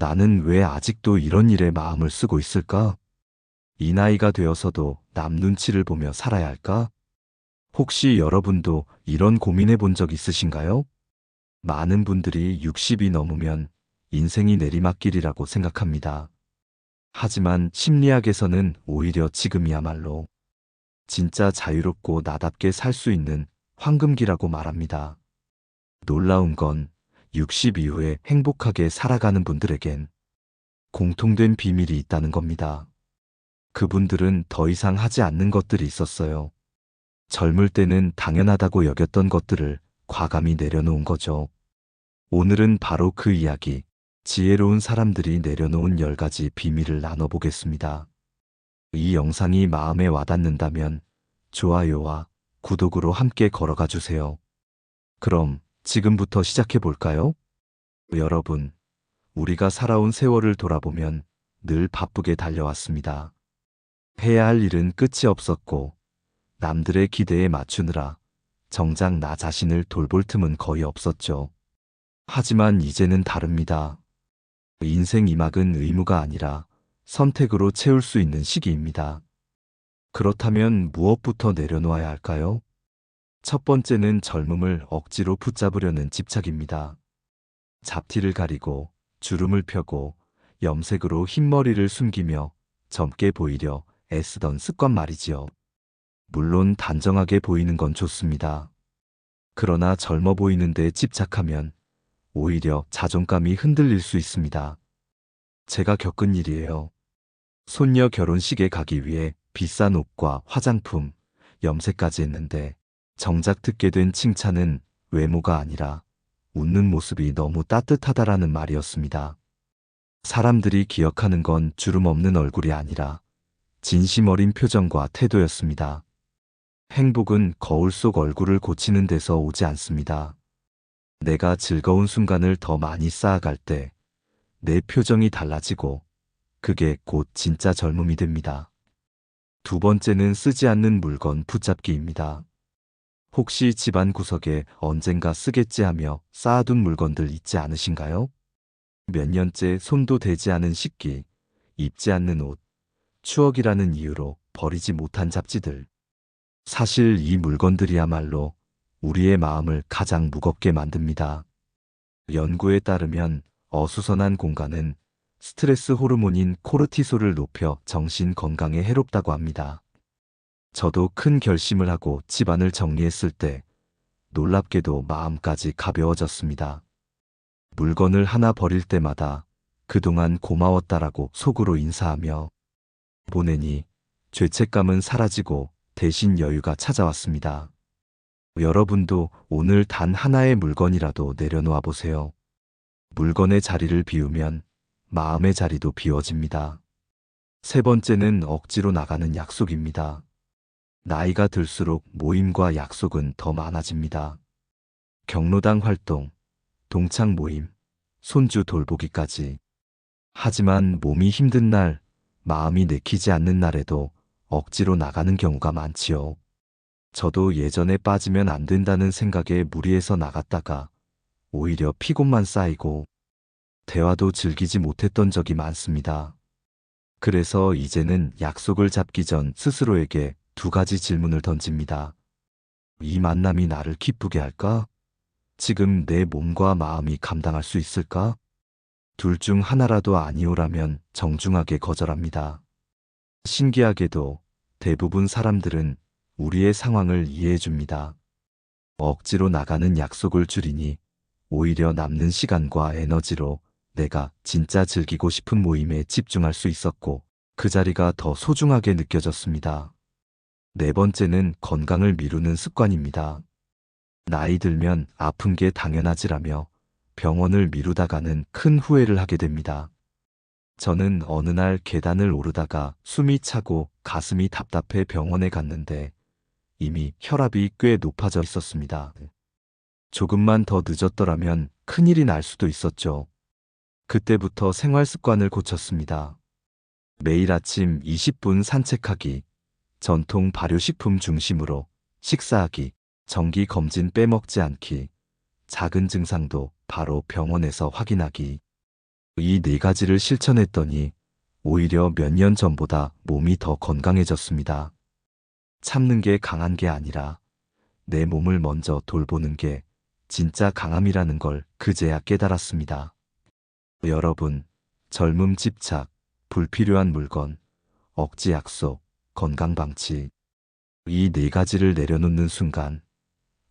나는 왜 아직도 이런 일에 마음을 쓰고 있을까? 이 나이가 되어서도 남 눈치를 보며 살아야 할까? 혹시 여러분도 이런 고민해 본 적 있으신가요? 많은 분들이 60이 넘으면 인생이 내리막길이라고 생각합니다. 하지만 심리학에서는 오히려 지금이야말로 진짜 자유롭고 나답게 살 수 있는 황금기라고 말합니다. 놀라운 건 60 이후에 행복하게 살아가는 분들에겐 공통된 비밀이 있다는 겁니다. 그분들은 더 이상 하지 않는 것들이 있었어요. 젊을 때는 당연하다고 여겼던 것들을 과감히 내려놓은 거죠. 오늘은 바로 그 이야기, 지혜로운 사람들이 내려놓은 10가지 비밀을 나눠보겠습니다. 이 영상이 마음에 와닿는다면 좋아요와 구독으로 함께 걸어가 주세요. 그럼 지금부터 시작해 볼까요? 여러분, 우리가 살아온 세월을 돌아보면 늘 바쁘게 달려왔습니다. 해야 할 일은 끝이 없었고 남들의 기대에 맞추느라 정작 나 자신을 돌볼 틈은 거의 없었죠. 하지만 이제는 다릅니다. 인생 이막은 의무가 아니라 선택으로 채울 수 있는 시기입니다. 그렇다면 무엇부터 내려놓아야 할까요? 첫 번째는 젊음을 억지로 붙잡으려는 집착입니다. 잡티를 가리고 주름을 펴고 염색으로 흰머리를 숨기며 젊게 보이려 애쓰던 습관 말이지요. 물론 단정하게 보이는 건 좋습니다. 그러나 젊어 보이는데 집착하면 오히려 자존감이 흔들릴 수 있습니다. 제가 겪은 일이에요. 손녀 결혼식에 가기 위해 비싼 옷과 화장품, 염색까지 했는데 정작 듣게 된 칭찬은 외모가 아니라 웃는 모습이 너무 따뜻하다라는 말이었습니다. 사람들이 기억하는 건 주름 없는 얼굴이 아니라 진심 어린 표정과 태도였습니다. 행복은 거울 속 얼굴을 고치는 데서 오지 않습니다. 내가 즐거운 순간을 더 많이 쌓아갈 때 내 표정이 달라지고 그게 곧 진짜 젊음이 됩니다. 두 번째는 쓰지 않는 물건 붙잡기입니다. 혹시 집안 구석에 언젠가 쓰겠지 하며 쌓아둔 물건들 있지 않으신가요? 몇 년째 손도 대지 않은 식기, 입지 않는 옷, 추억이라는 이유로 버리지 못한 잡지들. 사실 이 물건들이야말로 우리의 마음을 가장 무겁게 만듭니다. 연구에 따르면 어수선한 공간은 스트레스 호르몬인 코르티솔을 높여 정신 건강에 해롭다고 합니다. 저도 큰 결심을 하고 집안을 정리했을 때 놀랍게도 마음까지 가벼워졌습니다. 물건을 하나 버릴 때마다 그동안 고마웠다라고 속으로 인사하며 보내니 죄책감은 사라지고 대신 여유가 찾아왔습니다. 여러분도 오늘 단 하나의 물건이라도 내려놓아 보세요. 물건의 자리를 비우면 마음의 자리도 비워집니다. 세 번째는 억지로 나가는 약속입니다. 나이가 들수록 모임과 약속은 더 많아집니다. 경로당 활동, 동창 모임, 손주 돌보기까지. 하지만 몸이 힘든 날, 마음이 내키지 않는 날에도 억지로 나가는 경우가 많지요. 저도 예전에 빠지면 안 된다는 생각에 무리해서 나갔다가 오히려 피곤만 쌓이고 대화도 즐기지 못했던 적이 많습니다. 그래서 이제는 약속을 잡기 전 스스로에게 2가지 질문을 던집니다. 이 만남이 나를 기쁘게 할까? 지금 내 몸과 마음이 감당할 수 있을까? 둘 중 하나라도 아니오라면 정중하게 거절합니다. 신기하게도 대부분 사람들은 우리의 상황을 이해해 줍니다. 억지로 나가는 약속을 줄이니 오히려 남는 시간과 에너지로 내가 진짜 즐기고 싶은 모임에 집중할 수 있었고 그 자리가 더 소중하게 느껴졌습니다. 네 번째는 건강을 미루는 습관입니다. 나이 들면 아픈 게 당연하지라며 병원을 미루다가는 큰 후회를 하게 됩니다. 저는 어느 날 계단을 오르다가 숨이 차고 가슴이 답답해 병원에 갔는데 이미 혈압이 꽤 높아져 있었습니다. 조금만 더 늦었더라면 큰일이 날 수도 있었죠. 그때부터 생활 습관을 고쳤습니다. 매일 아침 20분 산책하기, 전통 발효식품 중심으로 식사하기, 정기 검진 빼먹지 않기, 작은 증상도 바로 병원에서 확인하기. 이 네 가지를 실천했더니 오히려 몇 년 전보다 몸이 더 건강해졌습니다. 참는 게 강한 게 아니라 내 몸을 먼저 돌보는 게 진짜 강함이라는 걸 그제야 깨달았습니다. 여러분, 젊음 집착, 불필요한 물건, 억지 약속, 건강 방치. 이 네 가지를 내려놓는 순간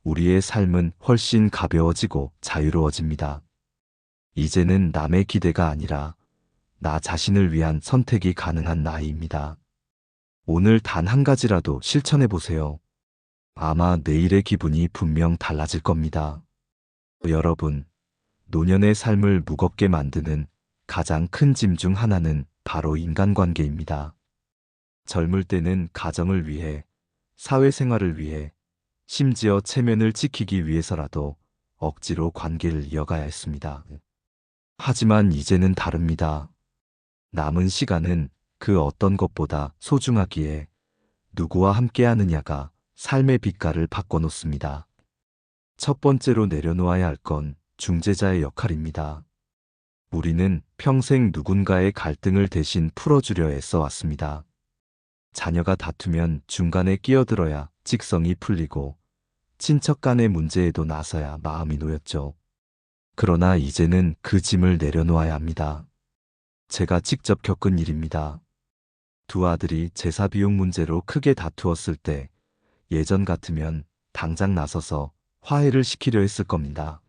우리의 삶은 훨씬 가벼워지고 자유로워집니다. 이제는 남의 기대가 아니라 나 자신을 위한 선택이 가능한 나이입니다. 오늘 단 한 가지라도 실천해 보세요. 아마 내일의 기분이 분명 달라질 겁니다. 여러분, 노년의 삶을 무겁게 만드는 가장 큰 짐 중 하나는 바로 인간관계입니다. 젊을 때는 가정을 위해, 사회생활을 위해, 심지어 체면을 지키기 위해서라도 억지로 관계를 이어가야 했습니다. 하지만 이제는 다릅니다. 남은 시간은 그 어떤 것보다 소중하기에 누구와 함께 하느냐가 삶의 빛깔을 바꿔놓습니다. 첫 번째로 내려놓아야 할 건 중재자의 역할입니다. 우리는 평생 누군가의 갈등을 대신 풀어주려 애써왔습니다. 자녀가 다투면 중간에 끼어들어야 직성이 풀리고 친척 간의 문제에도 나서야 마음이 놓였죠. 그러나 이제는 그 짐을 내려놓아야 합니다. 제가 직접 겪은 일입니다. 두 아들이 제사 비용 문제로 크게 다투었을 때 예전 같으면 당장 나서서 화해를 시키려 했을 겁니다.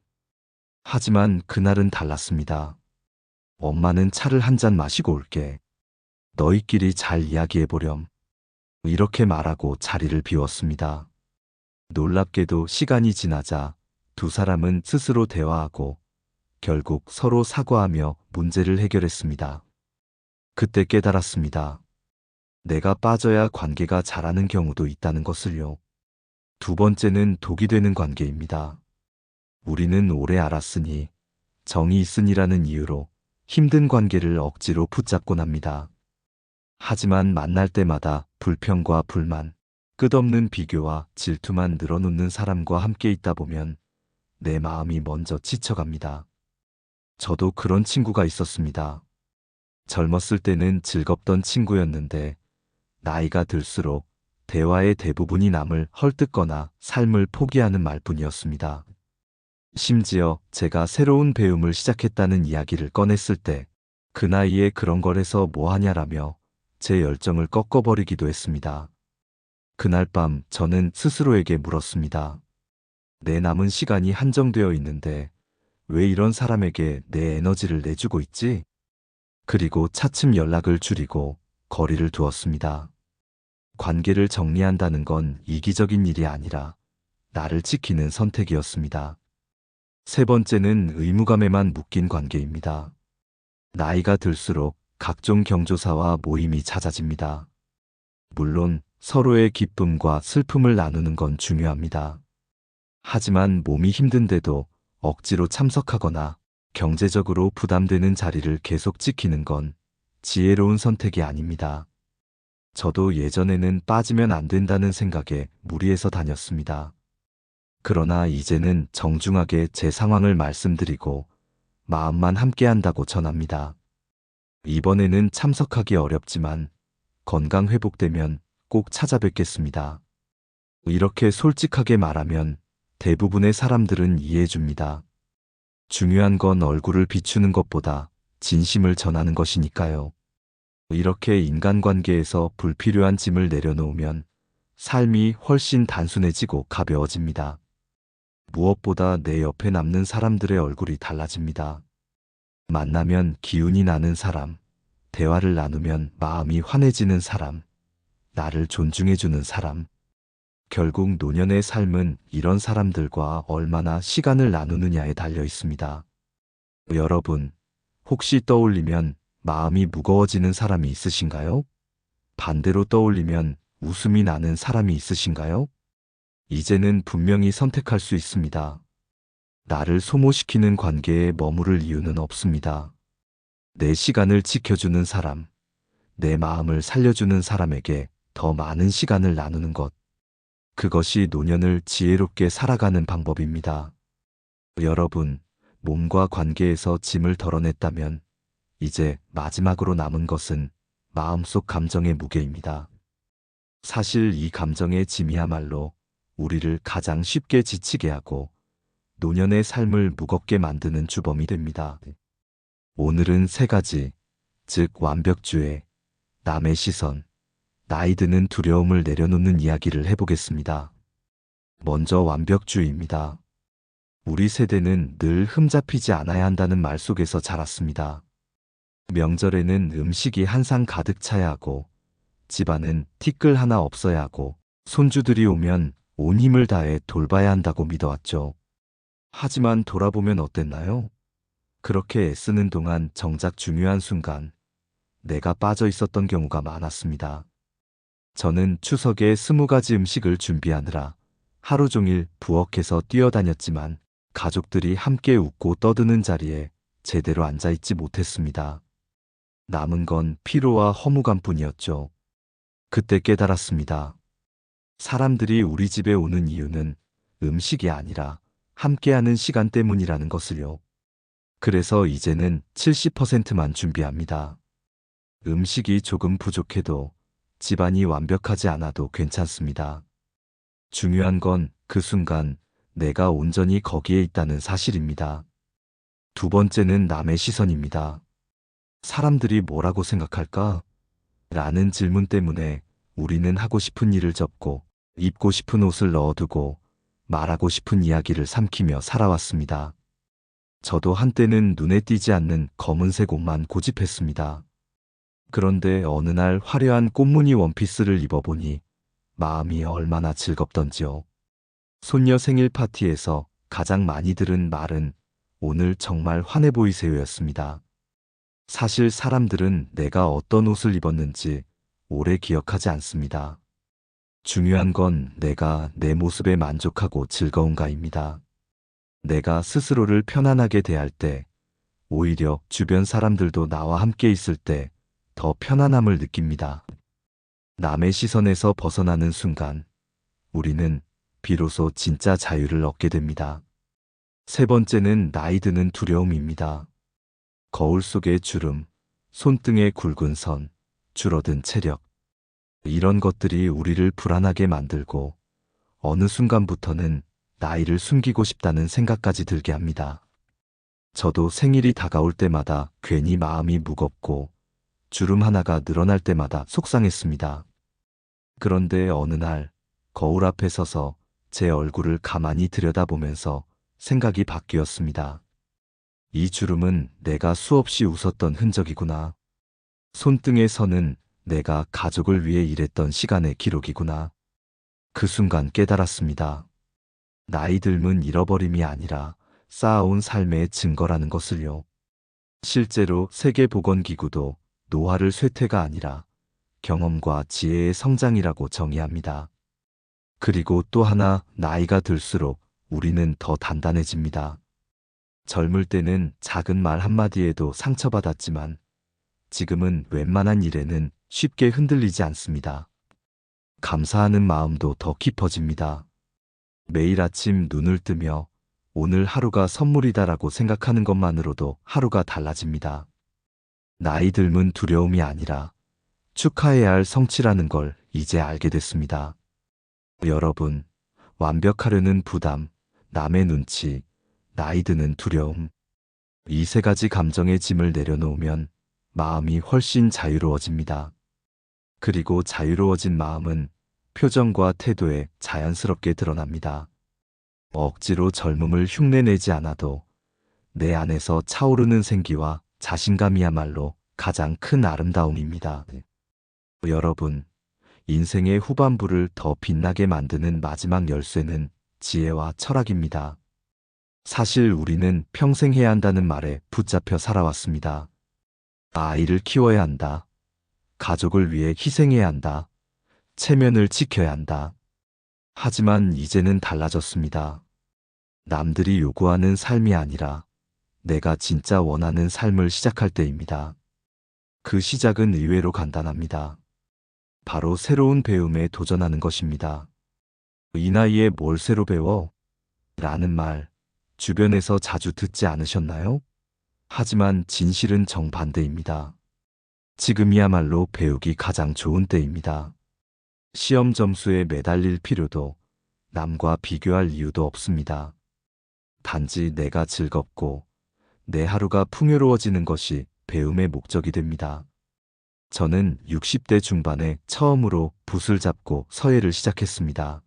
하지만 그날은 달랐습니다. 엄마는 차를 한 잔 마시고 올게. 너희끼리 잘 이야기해보렴. 이렇게 말하고 자리를 비웠습니다. 놀랍게도 시간이 지나자 두 사람은 스스로 대화하고 결국 서로 사과하며 문제를 해결했습니다. 그때 깨달았습니다. 내가 빠져야 관계가 자라는 경우도 있다는 것을요. 두 번째는 독이 되는 관계입니다. 우리는 오래 알았으니, 정이 있으니라는 이유로 힘든 관계를 억지로 붙잡곤 합니다. 하지만 만날 때마다 불평과 불만, 끝없는 비교와 질투만 늘어놓는 사람과 함께 있다 보면 내 마음이 먼저 지쳐갑니다. 저도 그런 친구가 있었습니다. 젊었을 때는 즐겁던 친구였는데 나이가 들수록 대화의 대부분이 남을 헐뜯거나 삶을 포기하는 말뿐이었습니다. 심지어 제가 새로운 배움을 시작했다는 이야기를 꺼냈을 때 그 나이에 그런 걸 해서 뭐 하냐라며 제 열정을 꺾어버리기도 했습니다. 그날 밤 저는 스스로에게 물었습니다. 내 남은 시간이 한정되어 있는데 왜 이런 사람에게 내 에너지를 내주고 있지? 그리고 차츰 연락을 줄이고 거리를 두었습니다. 관계를 정리한다는 건 이기적인 일이 아니라 나를 지키는 선택이었습니다. 세 번째는 의무감에만 묶인 관계입니다. 나이가 들수록 각종 경조사와 모임이 잦아집니다. 물론 서로의 기쁨과 슬픔을 나누는 건 중요합니다. 하지만 몸이 힘든데도 억지로 참석하거나 경제적으로 부담되는 자리를 계속 지키는 건 지혜로운 선택이 아닙니다. 저도 예전에는 빠지면 안 된다는 생각에 무리해서 다녔습니다. 그러나 이제는 정중하게 제 상황을 말씀드리고 마음만 함께한다고 전합니다. 이번에는 참석하기 어렵지만 건강 회복되면 꼭 찾아뵙겠습니다. 이렇게 솔직하게 말하면 대부분의 사람들은 이해해줍니다. 중요한 건 얼굴을 비추는 것보다 진심을 전하는 것이니까요. 이렇게 인간관계에서 불필요한 짐을 내려놓으면 삶이 훨씬 단순해지고 가벼워집니다. 무엇보다 내 옆에 남는 사람들의 얼굴이 달라집니다. 만나면 기운이 나는 사람, 대화를 나누면 마음이 환해지는 사람, 나를 존중해주는 사람. 결국 노년의 삶은 이런 사람들과 얼마나 시간을 나누느냐에 달려 있습니다. 여러분, 혹시 떠올리면 마음이 무거워지는 사람이 있으신가요? 반대로 떠올리면 웃음이 나는 사람이 있으신가요? 이제는 분명히 선택할 수 있습니다. 나를 소모시키는 관계에 머무를 이유는 없습니다. 내 시간을 지켜주는 사람, 내 마음을 살려주는 사람에게 더 많은 시간을 나누는 것. 그것이 노년을 지혜롭게 살아가는 방법입니다. 여러분, 몸과 관계에서 짐을 덜어냈다면 이제 마지막으로 남은 것은 마음속 감정의 무게입니다. 사실 이 감정의 짐이야말로 우리를 가장 쉽게 지치게 하고 노년의 삶을 무겁게 만드는 주범이 됩니다. 오늘은 세 가지, 즉 완벽주의, 남의 시선, 나이 드는 두려움을 내려놓는 이야기를 해보겠습니다. 먼저 완벽주의입니다. 우리 세대는 늘 흠잡히지 않아야 한다는 말 속에서 자랐습니다. 명절에는 음식이 한 상 가득 차야 하고, 집안은 티끌 하나 없어야 하고, 손주들이 오면 온 힘을 다해 돌봐야 한다고 믿어왔죠. 하지만 돌아보면 어땠나요? 그렇게 애쓰는 동안 정작 중요한 순간, 내가 빠져 있었던 경우가 많았습니다. 저는 추석에 20가지 음식을 준비하느라 하루 종일 부엌에서 뛰어다녔지만 가족들이 함께 웃고 떠드는 자리에 제대로 앉아있지 못했습니다. 남은 건 피로와 허무감뿐이었죠. 그때 깨달았습니다. 사람들이 우리 집에 오는 이유는 음식이 아니라 함께하는 시간 때문이라는 것을요. 그래서 이제는 70%만 준비합니다. 음식이 조금 부족해도 집안이 완벽하지 않아도 괜찮습니다. 중요한 건 그 순간 내가 온전히 거기에 있다는 사실입니다. 두 번째는 남의 시선입니다. 사람들이 뭐라고 생각할까? 라는 질문 때문에 우리는 하고 싶은 일을 접고 입고 싶은 옷을 넣어두고 말하고 싶은 이야기를 삼키며 살아왔습니다. 저도 한때는 눈에 띄지 않는 검은색 옷만 고집했습니다. 그런데 어느 날 화려한 꽃무늬 원피스를 입어보니 마음이 얼마나 즐겁던지요. 손녀 생일 파티에서 가장 많이 들은 말은 오늘 정말 환해 보이세요였습니다. 사실 사람들은 내가 어떤 옷을 입었는지 오래 기억하지 않습니다. 중요한 건 내가 내 모습에 만족하고 즐거운가입니다. 내가 스스로를 편안하게 대할 때, 오히려 주변 사람들도 나와 함께 있을 때 더 편안함을 느낍니다. 남의 시선에서 벗어나는 순간, 우리는 비로소 진짜 자유를 얻게 됩니다. 세 번째는 나이 드는 두려움입니다. 거울 속의 주름, 손등의 굵은 선, 줄어든 체력. 이런 것들이 우리를 불안하게 만들고 어느 순간부터는 나이를 숨기고 싶다는 생각까지 들게 합니다. 저도 생일이 다가올 때마다 괜히 마음이 무겁고 주름 하나가 늘어날 때마다 속상했습니다. 그런데 어느 날 거울 앞에 서서 제 얼굴을 가만히 들여다보면서 생각이 바뀌었습니다. 이 주름은 내가 수없이 웃었던 흔적이구나. 손등의 선은 내가 가족을 위해 일했던 시간의 기록이구나. 그 순간 깨달았습니다. 나이 들면 잃어버림이 아니라 쌓아온 삶의 증거라는 것을요. 실제로 세계보건기구도 노화를 쇠퇴가 아니라 경험과 지혜의 성장이라고 정의합니다. 그리고 또 하나, 나이가 들수록 우리는 더 단단해집니다. 젊을 때는 작은 말 한마디에도 상처받았지만 지금은 웬만한 일에는 쉽게 흔들리지 않습니다. 감사하는 마음도 더 깊어집니다. 매일 아침 눈을 뜨며 오늘 하루가 선물이다라고 생각하는 것만으로도 하루가 달라집니다. 나이 들면 두려움이 아니라 축하해야 할 성취라는 걸 이제 알게 됐습니다. 여러분, 완벽하려는 부담, 남의 눈치, 나이 드는 두려움. 이 세 가지 감정의 짐을 내려놓으면 마음이 훨씬 자유로워집니다. 그리고 자유로워진 마음은 표정과 태도에 자연스럽게 드러납니다. 억지로 젊음을 흉내내지 않아도 내 안에서 차오르는 생기와 자신감이야말로 가장 큰 아름다움입니다. 여러분, 인생의 후반부를 더 빛나게 만드는 마지막 열쇠는 지혜와 철학입니다. 사실 우리는 평생 해야 한다는 말에 붙잡혀 살아왔습니다. 아이를 키워야 한다. 가족을 위해 희생해야 한다. 체면을 지켜야 한다. 하지만 이제는 달라졌습니다. 남들이 요구하는 삶이 아니라 내가 진짜 원하는 삶을 시작할 때입니다. 그 시작은 의외로 간단합니다. 바로 새로운 배움에 도전하는 것입니다. 이 나이에 뭘 새로 배워? 라는 말 주변에서 자주 듣지 않으셨나요? 하지만 진실은 정반대입니다. 지금이야말로 배우기 가장 좋은 때입니다. 시험 점수에 매달릴 필요도 남과 비교할 이유도 없습니다. 단지 내가 즐겁고 내 하루가 풍요로워지는 것이 배움의 목적이 됩니다. 저는 60대 중반에 처음으로 붓을 잡고 서예를 시작했습니다.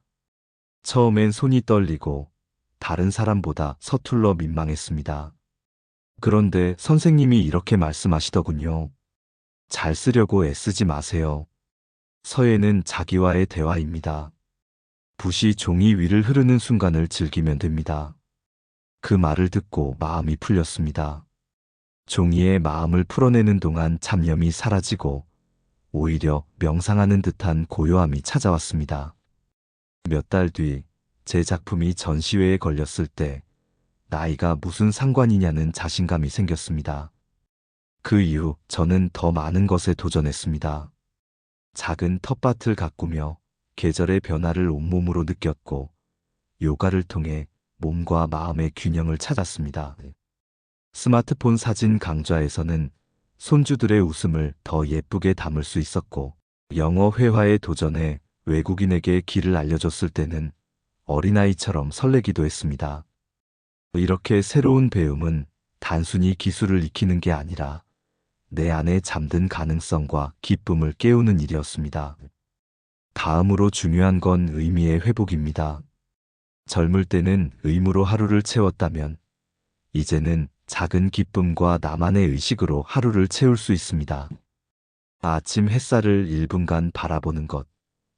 처음엔 손이 떨리고 다른 사람보다 서툴러 민망했습니다. 그런데 선생님이 이렇게 말씀하시더군요. 잘 쓰려고 애쓰지 마세요. 서예는 자기와의 대화입니다. 붓이 종이 위를 흐르는 순간을 즐기면 됩니다. 그 말을 듣고 마음이 풀렸습니다. 종이에 마음을 풀어내는 동안 잡념이 사라지고 오히려 명상하는 듯한 고요함이 찾아왔습니다. 몇 달 뒤 제 작품이 전시회에 걸렸을 때 나이가 무슨 상관이냐는 자신감이 생겼습니다. 그 이후 저는 더 많은 것에 도전했습니다. 작은 텃밭을 가꾸며 계절의 변화를 온몸으로 느꼈고 요가를 통해 몸과 마음의 균형을 찾았습니다. 스마트폰 사진 강좌에서는 손주들의 웃음을 더 예쁘게 담을 수 있었고 영어 회화에 도전해 외국인에게 길을 알려줬을 때는 어린아이처럼 설레기도 했습니다. 이렇게 새로운 배움은 단순히 기술을 익히는 게 아니라 내 안에 잠든 가능성과 기쁨을 깨우는 일이었습니다. 다음으로 중요한 건 의미의 회복입니다. 젊을 때는 의무로 하루를 채웠다면 이제는 작은 기쁨과 나만의 의식으로 하루를 채울 수 있습니다. 아침 햇살을 1분간 바라보는 것,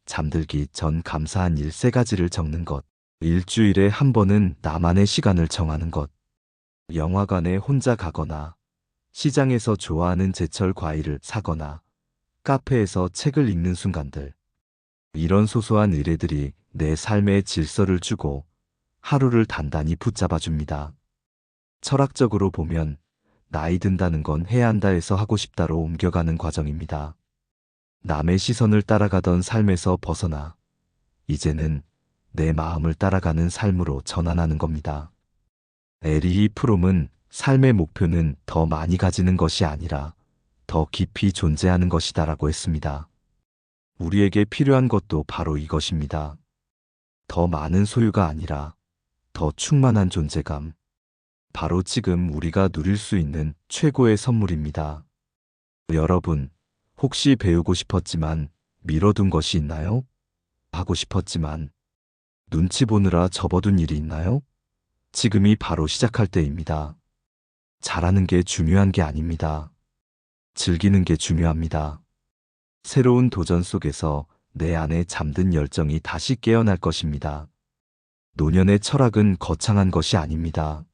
잠들기 전 감사한 일 3가지를 적는 것, 일주일에 한 번은 나만의 시간을 정하는 것, 영화관에 혼자 가거나 시장에서 좋아하는 제철 과일을 사거나 카페에서 책을 읽는 순간들. 이런 소소한 의뢰들이 내 삶에 질서를 주고 하루를 단단히 붙잡아 줍니다. 철학적으로 보면 나이 든다는 건 해야 한다에서 하고 싶다로 옮겨가는 과정입니다. 남의 시선을 따라가던 삶에서 벗어나 이제는 내 마음을 따라가는 삶으로 전환하는 겁니다. 에리히 프롬은 삶의 목표는 더 많이 가지는 것이 아니라 더 깊이 존재하는 것이다라고 했습니다. 우리에게 필요한 것도 바로 이것입니다. 더 많은 소유가 아니라 더 충만한 존재감. 바로 지금 우리가 누릴 수 있는 최고의 선물입니다. 여러분, 혹시 배우고 싶었지만 미뤄둔 것이 있나요? 하고 싶었지만 눈치 보느라 접어둔 일이 있나요? 지금이 바로 시작할 때입니다. 잘하는 게 중요한 게 아닙니다. 즐기는 게 중요합니다. 새로운 도전 속에서 내 안에 잠든 열정이 다시 깨어날 것입니다. 노년의 철학은 거창한 것이 아닙니다.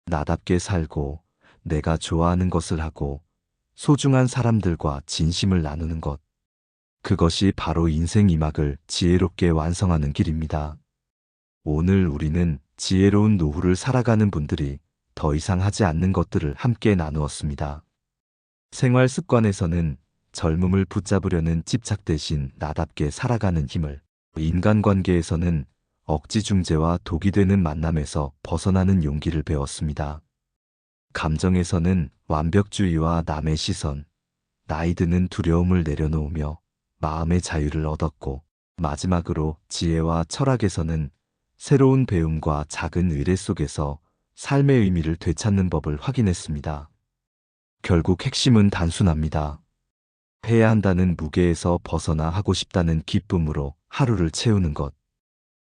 나답게 살고 내가 좋아하는 것을 하고 소중한 사람들과 진심을 나누는 것. 그것이 바로 인생 2막을 지혜롭게 완성하는 길입니다. 오늘 우리는 지혜로운 노후를 살아가는 분들이 더 이상 하지 않는 것들을 함께 나누었습니다. 생활 습관에서는 젊음을 붙잡으려는 집착 대신 나답게 살아가는 힘을, 인간관계에서는 억지 중재와 독이 되는 만남에서 벗어나는 용기를 배웠습니다. 감정에서는 완벽주의와 남의 시선, 나이 드는 두려움을 내려놓으며 마음의 자유를 얻었고, 마지막으로 지혜와 철학에서는 새로운 배움과 작은 의뢰 속에서 삶의 의미를 되찾는 법을 확인했습니다. 결국 핵심은 단순합니다. 해야 한다는 무게에서 벗어나 하고 싶다는 기쁨으로 하루를 채우는 것.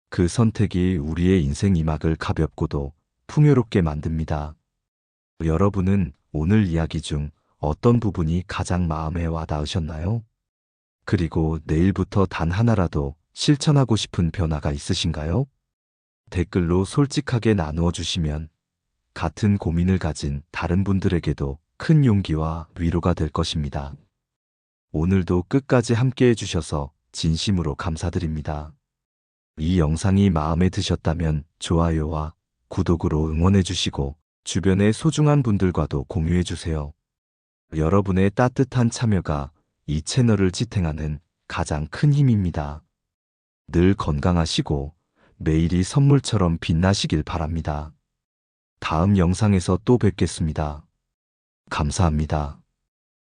그 선택이 우리의 인생 2막을 가볍고도 풍요롭게 만듭니다. 여러분은 오늘 이야기 중 어떤 부분이 가장 마음에 와닿으셨나요? 그리고 내일부터 단 하나라도 실천하고 싶은 변화가 있으신가요? 댓글로 솔직하게 나누어 주시면 같은 고민을 가진 다른 분들에게도 큰 용기와 위로가 될 것입니다. 오늘도 끝까지 함께 해주셔서 진심으로 감사드립니다. 이 영상이 마음에 드셨다면 좋아요와 구독으로 응원해 주시고 주변의 소중한 분들과도 공유해 주세요. 여러분의 따뜻한 참여가 이 채널을 지탱하는 가장 큰 힘입니다. 늘 건강하시고 매일이 선물처럼 빛나시길 바랍니다. 다음 영상에서 또 뵙겠습니다. 감사합니다.